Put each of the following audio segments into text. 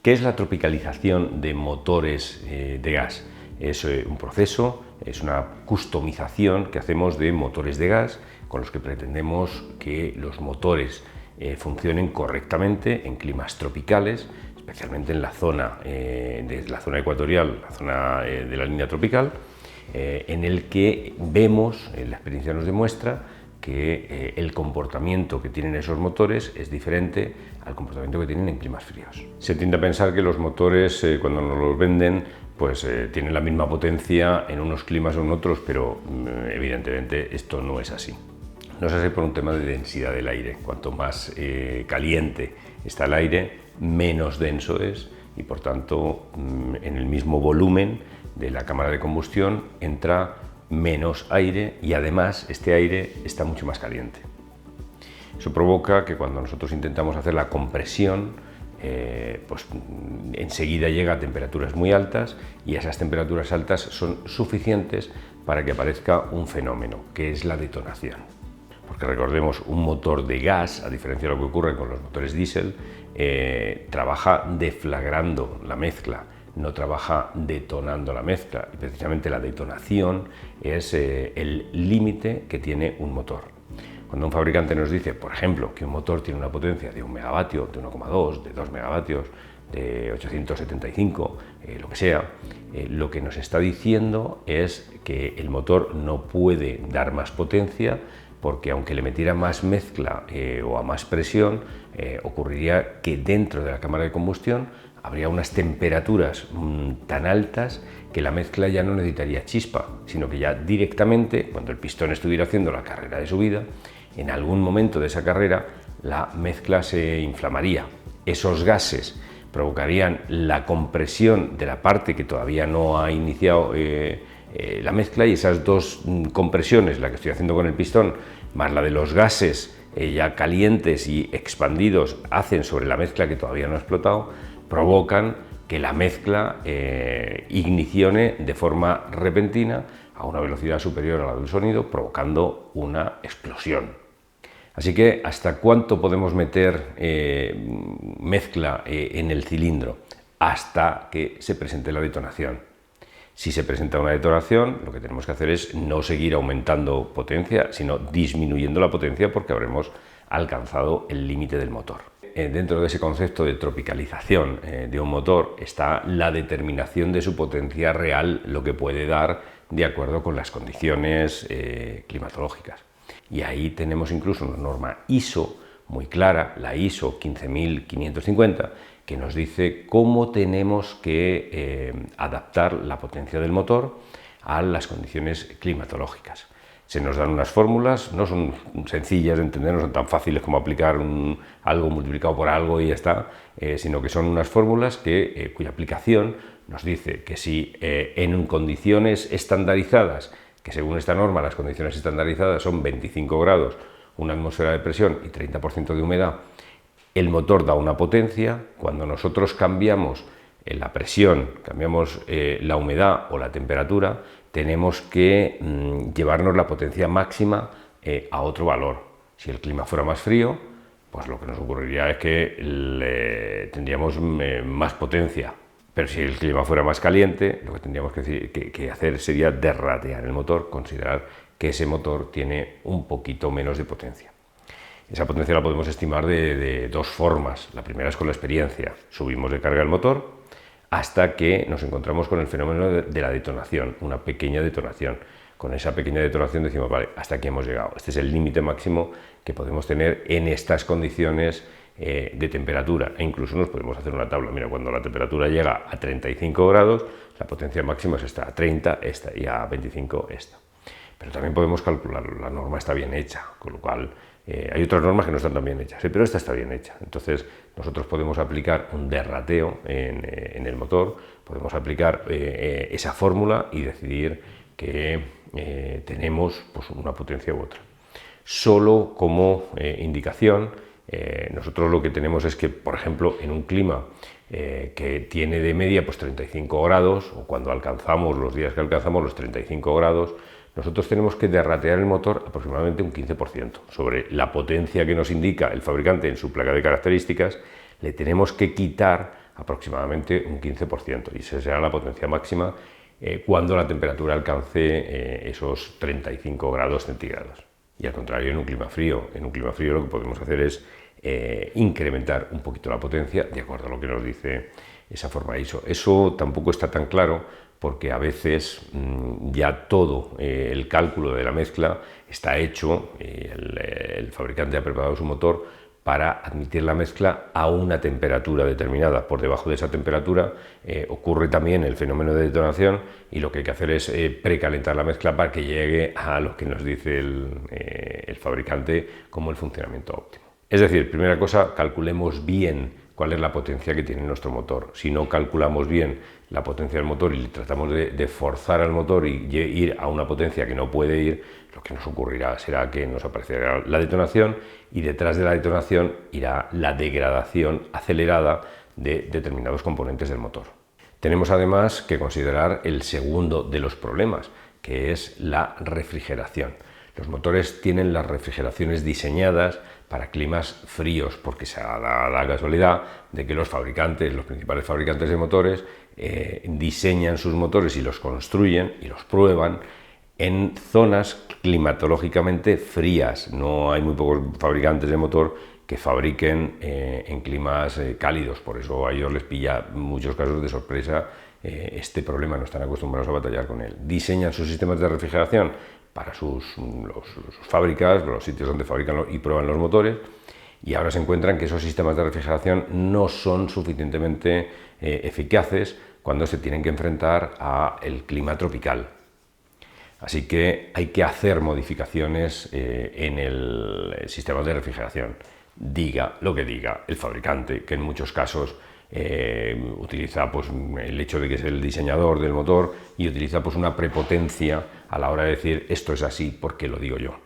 ¿Qué es la tropicalización de motores de gas? Es un proceso, es una customización que hacemos de motores de gas con los que pretendemos que los motores funcionen correctamente en climas tropicales, especialmente en la zona, la zona ecuatorial, la zona de la línea tropical, en el que vemos, la experiencia nos demuestra, que el comportamiento que tienen esos motores es diferente al comportamiento que tienen en climas fríos. Se tiende a pensar que los motores, cuando nos los venden, pues tienen la misma potencia en unos climas o en otros, pero evidentemente esto no es así. No es así por un tema de densidad del aire. Cuanto más caliente está el aire, menos denso es y por tanto en el mismo volumen de la cámara de combustión entra menos aire y además este aire está mucho más caliente. Eso provoca que cuando nosotros intentamos hacer la compresión, pues enseguida llega a temperaturas muy altas y esas temperaturas altas son suficientes para que aparezca un fenómeno, que es la detonación. Porque recordemos, un motor de gas, a diferencia de lo que ocurre con los motores diésel, trabaja deflagrando la mezcla, no trabaja detonando la mezcla, y precisamente la detonación es el límite que tiene un motor. Cuando un fabricante nos dice, por ejemplo, que un motor tiene una potencia de 1 megavatio, de 1,2, de 2 megavatios, de 875, lo que sea, lo que nos está diciendo es que el motor no puede dar más potencia porque aunque le metiera más mezcla o a más presión, ocurriría que dentro de la cámara de combustión habría unas temperaturas tan altas que la mezcla ya no necesitaría chispa, sino que ya directamente, cuando el pistón estuviera haciendo la carrera de subida, en algún momento de esa carrera la mezcla se inflamaría. Esos gases provocarían la compresión de la parte que todavía no ha iniciado la mezcla, y esas dos compresiones, la que estoy haciendo con el pistón, más la de los gases ya calientes y expandidos, hacen sobre la mezcla que todavía no ha explotado, provocan que la mezcla ignicione de forma repentina a una velocidad superior a la del sonido, provocando una explosión. Así que, ¿hasta cuánto podemos meter mezcla en el cilindro? Hasta que se presente la detonación. Si se presenta una detonación, lo que tenemos que hacer es no seguir aumentando potencia, sino disminuyendo la potencia porque habremos alcanzado el límite del motor. Dentro de ese concepto de tropicalización de un motor está la determinación de su potencia real, lo que puede dar de acuerdo con las condiciones climatológicas. Y ahí tenemos incluso una norma ISO muy clara, la ISO 15550, que nos dice cómo tenemos que adaptar la potencia del motor a las condiciones climatológicas. Se nos dan unas fórmulas, no son sencillas de entender, no son tan fáciles como aplicar algo multiplicado por algo y ya está, sino que son unas fórmulas cuya aplicación nos dice que si en condiciones estandarizadas, que según esta norma las condiciones estandarizadas son 25 grados, una atmósfera de presión y 30% de humedad, el motor da una potencia. Cuando nosotros cambiamos la presión, cambiamos la humedad o la temperatura, tenemos que llevarnos la potencia máxima a otro valor. Si el clima fuera más frío, pues lo que nos ocurriría es que tendríamos más potencia. Pero si el clima fuera más caliente, lo que tendríamos que hacer sería derratear el motor, considerar que ese motor tiene un poquito menos de potencia. Esa potencia la podemos estimar de dos formas. La primera es con la experiencia. Subimos de carga el motor hasta que nos encontramos con el fenómeno de la detonación, una pequeña detonación. Con esa pequeña detonación decimos, vale, hasta aquí hemos llegado. Este es el límite máximo que podemos tener en estas condiciones de temperatura, e incluso nos podemos hacer una tabla. Mira, cuando la temperatura llega a 35 grados, la potencia máxima es esta, a 30 esta y a 25 esta. Pero también podemos calcularlo, la norma está bien hecha, con lo cual hay otras normas que no están tan bien hechas, pero esta está bien hecha. Entonces nosotros podemos aplicar un derrateo en el motor, podemos aplicar esa fórmula y decidir que tenemos pues, una potencia u otra. Solo como indicación, nosotros lo que tenemos es que, por ejemplo, en un clima que tiene de media pues 35 grados, o cuando alcanzamos los días que alcanzamos los 35 grados, nosotros tenemos que derratear el motor aproximadamente un 15%. Sobre la potencia que nos indica el fabricante en su placa de características, le tenemos que quitar aproximadamente un 15%, y esa será la potencia máxima cuando la temperatura alcance esos 35 grados centígrados. Y al contrario, en un clima frío lo que podemos hacer es incrementar un poquito la potencia de acuerdo a lo que nos dice esa forma ISO. Eso tampoco está tan claro porque a veces ya todo el cálculo de la mezcla está hecho, el fabricante ha preparado su motor para admitir la mezcla a una temperatura determinada. Por debajo de esa temperatura ocurre también el fenómeno de detonación y lo que hay que hacer es precalentar la mezcla para que llegue a lo que nos dice el fabricante como el funcionamiento óptimo. Es decir, primera cosa, calculemos bien cuál es la potencia que tiene nuestro motor. Si no calculamos bien la potencia del motor y tratamos de forzar al motor y ir a una potencia que no puede ir, lo que nos ocurrirá será que nos aparecerá la detonación y detrás de la detonación irá la degradación acelerada de determinados componentes del motor. Tenemos además que considerar el segundo de los problemas, que es la refrigeración. Los motores tienen las refrigeraciones diseñadas para climas fríos, porque se da la casualidad de que los principales fabricantes de motores, diseñan sus motores y los construyen y los prueban en zonas climatológicamente frías. No hay muy pocos fabricantes de motor que fabriquen en climas cálidos, por eso a ellos les pilla en muchos casos de sorpresa este problema, no están acostumbrados a batallar con él. Diseñan sus sistemas de refrigeración para sus fábricas, los sitios donde fabrican y prueban los motores, y ahora se encuentran que esos sistemas de refrigeración no son suficientemente eficaces cuando se tienen que enfrentar al clima tropical. Así que hay que hacer modificaciones en el sistema de refrigeración. Diga lo que diga el fabricante, que en muchos casos utiliza pues, el hecho de que es el diseñador del motor y utiliza pues, una prepotencia a la hora de decir esto es así porque lo digo yo.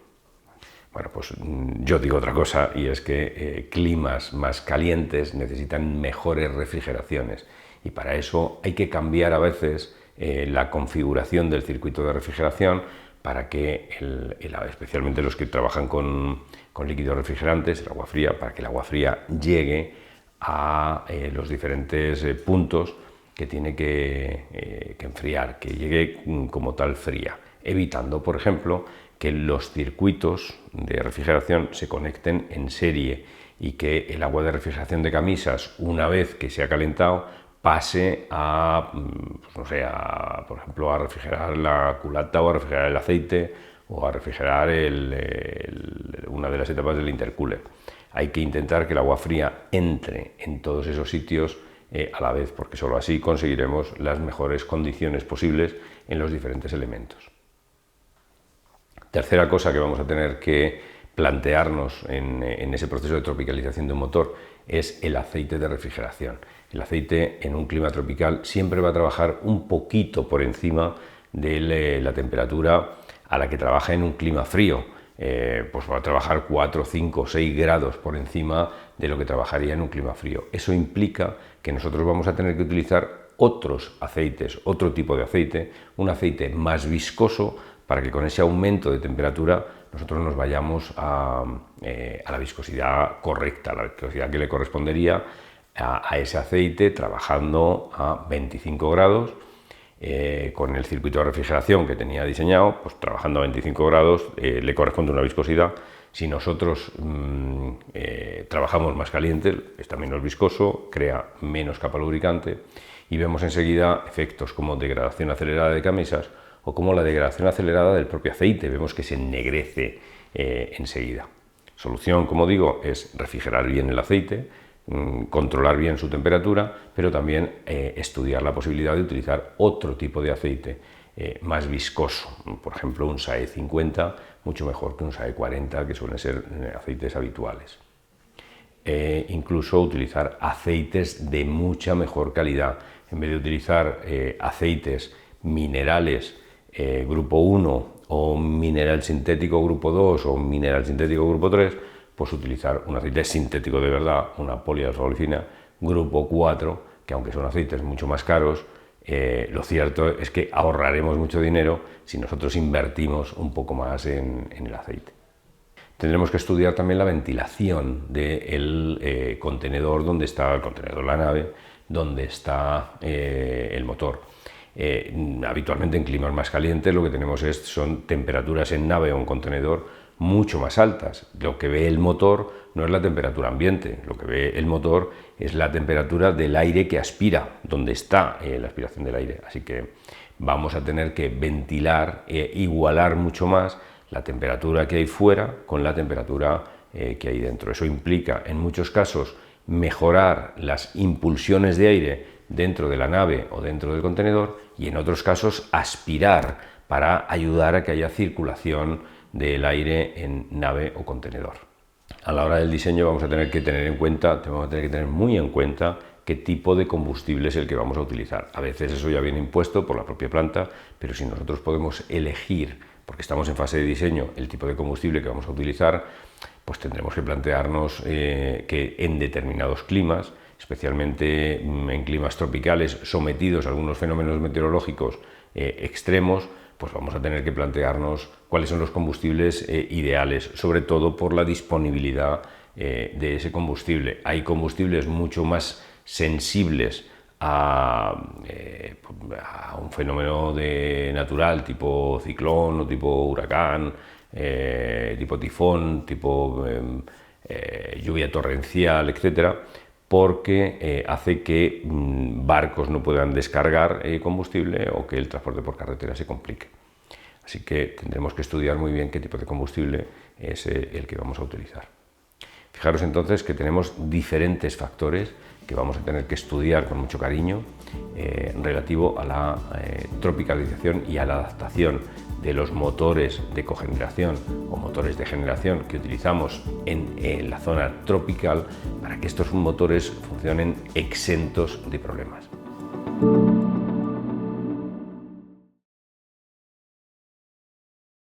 Bueno, pues yo digo otra cosa, y es que climas más calientes necesitan mejores refrigeraciones, y para eso hay que cambiar a veces la configuración del circuito de refrigeración para que, especialmente los que trabajan con líquidos refrigerantes, el agua fría, para que el agua fría llegue a los diferentes puntos que tiene que enfriar, que llegue como tal fría, evitando, por ejemplo, que los circuitos de refrigeración se conecten en serie y que el agua de refrigeración de camisas, una vez que se ha calentado, pase a, pues no sé, por ejemplo, a refrigerar la culata o a refrigerar el aceite o a refrigerar una de las etapas del intercooler. Hay que intentar que el agua fría entre en todos esos sitios a la vez, porque solo así conseguiremos las mejores condiciones posibles en los diferentes elementos. Tercera cosa que vamos a tener que plantearnos en ese proceso de tropicalización de un motor es el aceite de refrigeración. El aceite en un clima tropical siempre va a trabajar un poquito por encima de la temperatura a la que trabaja en un clima frío. Pues va a trabajar 4, 5, 6 grados por encima de lo que trabajaría en un clima frío. Eso implica que nosotros vamos a tener que utilizar otros aceites, otro tipo de aceite, un aceite más viscoso, para que con ese aumento de temperatura nosotros nos vayamos a la viscosidad correcta, a la viscosidad que le correspondería a ese aceite trabajando a 25 grados, con el circuito de refrigeración que tenía diseñado, pues trabajando a 25 grados le corresponde una viscosidad. Si nosotros trabajamos más caliente, está menos viscoso, crea menos capa lubricante, y vemos enseguida efectos como degradación acelerada de camisas o como la degradación acelerada del propio aceite. Vemos que se ennegrece enseguida. Solución, como digo, es refrigerar bien el aceite, controlar bien su temperatura, pero también estudiar la posibilidad de utilizar otro tipo de aceite más viscoso, por ejemplo un SAE 50, mucho mejor que un SAE 40, que suelen ser aceites habituales. Incluso utilizar aceites de mucha mejor calidad, en vez de utilizar aceites minerales grupo 1 o mineral sintético grupo 2 o mineral sintético grupo 3, pues utilizar un aceite sintético de verdad, una polialfa-olefina grupo 4, que aunque son aceites mucho más caros, lo cierto es que ahorraremos mucho dinero si nosotros invertimos un poco más en el aceite. Tendremos que estudiar también la ventilación del contenedor donde está el contenedor, la nave, donde está el motor. Habitualmente en climas más calientes lo que tenemos son temperaturas en nave o en contenedor mucho más altas. Lo que ve el motor no es la temperatura ambiente, lo que ve el motor es la temperatura del aire que aspira, donde está la aspiración del aire. Así que vamos a tener que ventilar e igualar mucho más la temperatura que hay fuera con la temperatura que hay dentro. Eso implica, en muchos casos, mejorar las impulsiones de aire dentro de la nave o dentro del contenedor, y en otros casos aspirar para ayudar a que haya circulación del aire en nave o contenedor. A la hora del diseño vamos a tener que tener muy en cuenta qué tipo de combustible es el que vamos a utilizar. A veces eso ya viene impuesto por la propia planta, pero si nosotros podemos elegir, porque estamos en fase de diseño, el tipo de combustible que vamos a utilizar, pues tendremos que plantearnos que en determinados climas, especialmente en climas tropicales sometidos a algunos fenómenos meteorológicos extremos, pues vamos a tener que plantearnos cuáles son los combustibles ideales, sobre todo por la disponibilidad de ese combustible. Hay combustibles mucho más sensibles a un fenómeno natural tipo ciclón o tipo huracán, tipo tifón, tipo lluvia torrencial, etcétera, porque hace que barcos no puedan descargar combustible o que el transporte por carretera se complique. Así que tendremos que estudiar muy bien qué tipo de combustible es el que vamos a utilizar. Fijaros entonces que tenemos diferentes factores que vamos a tener que estudiar con mucho cariño relativo a la tropicalización y a la adaptación de los motores de cogeneración o motores de generación que utilizamos en la zona tropical para que estos motores funcionen exentos de problemas.